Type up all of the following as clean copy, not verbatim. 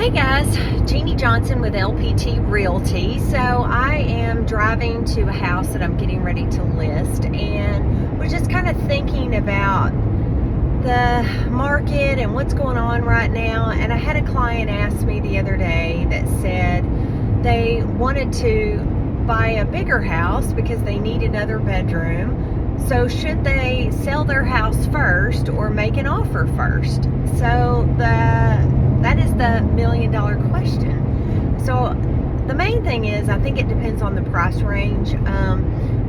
Hey guys, Jeannie Johnson with LPT Realty. So I am driving to a house that I'm getting ready to list, and we're just kind of thinking about the market and what's going on right now. And I had a client ask me the other day that said they wanted to buy a bigger house because they need another bedroom. So should they sell their house first or make an offer first? So that is the million-dollar question. So the main thing is, I think it depends on the price range.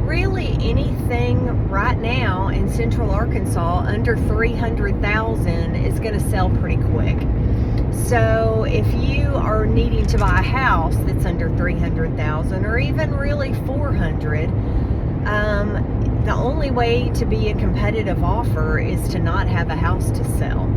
Really anything right now in Central Arkansas under $300,000 is going to sell pretty quick. So if you are needing to buy a house that's under $300,000 or even really $400,000, the only way to be a competitive offer is to not have a house to sell.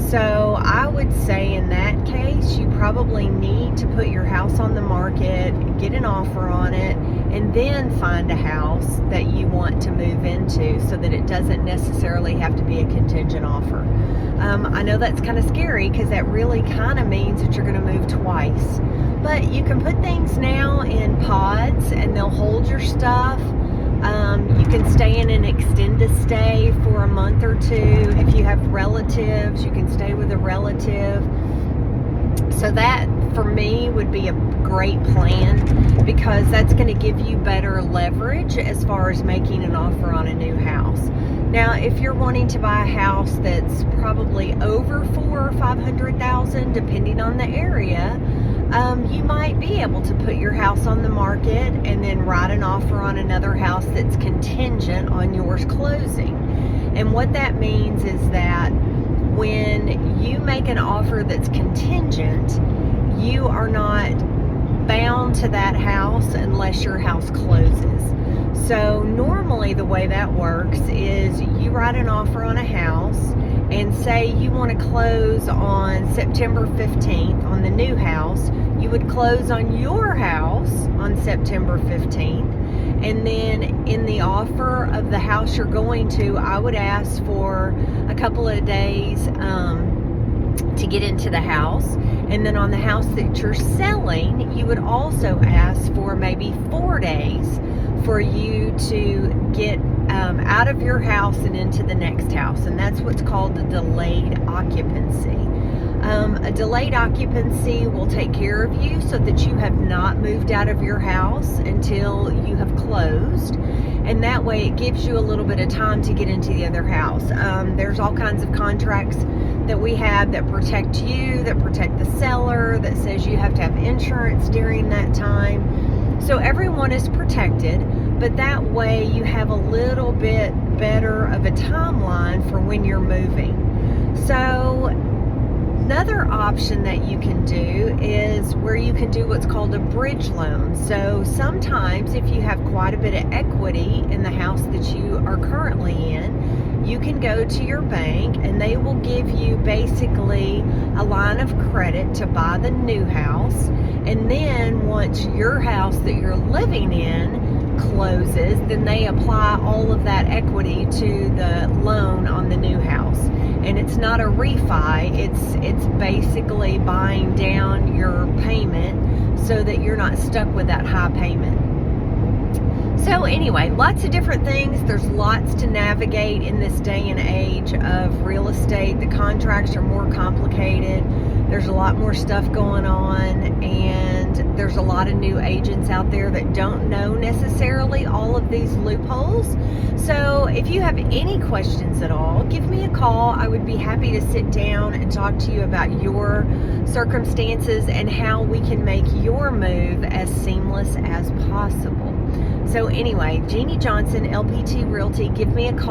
So I would say in that case, you probably need to put your house on the market, get an offer on it, and then find a house that you want to move into so that it doesn't necessarily have to be a contingent offer. I know that's kind of scary because that really kind of means that you're going to move twice. But you can put things now in pods and they'll hold your stuff. You can stay in an extended stay for a month or two. If you have relatives, you can stay with a relative. So that, for me, would be a great plan because that's going to give you better leverage as far as making an offer on a new house. Now, if you're wanting to buy a house that's probably over $400,000 or $500,000, depending on the area, you might be able to put your house on the market and then write an offer on another house that's contingent on yours closing. And what that means is that when you make an offer that's contingent, you are not bound to that house unless your house closes. So normally the way that works is you write an offer on a house and say you want to close on September 15th on the new house. You would close on your house on September 15th. And then in the offer of the house you're going to, I would ask for a couple of days to get into the house. And then on the house that you're selling, you would also ask for maybe 4 days for you to get out of your house and into the next house. And that's what's called a delayed occupancy. A delayed occupancy will take care of you so that you have not moved out of your house until you have closed. And that way it gives you a little bit of time to get into the other house. There's all kinds of contracts that we have that protect you, that protect the seller, that says you have to have insurance during that time. So everyone is protected, but that way you have a little bit better of a timeline for when you're moving. So another option that you can do is where you can do what's called a bridge loan. So sometimes if you have quite a bit of equity in the house that you are currently in, you can go to your bank and they will give you basically a line of credit to buy the new house. And then once your house that you're living in closes, then they apply all of that equity to the loan on the new house. And it's not a refi, it's basically buying down your payment so that you're not stuck with that high payment. So anyway, lots of different things. There's lots to navigate in this day and age of real estate. The contracts are more complicated. There's a lot more stuff going on, and there's a lot of new agents out there that don't know necessarily all of these loopholes. So if you have any questions at all, give me a call. I would be happy to sit down and talk to you about your circumstances and how we can make your move as seamless as possible. So anyway, Jeannie Johnson, LPT Realty, give me a call.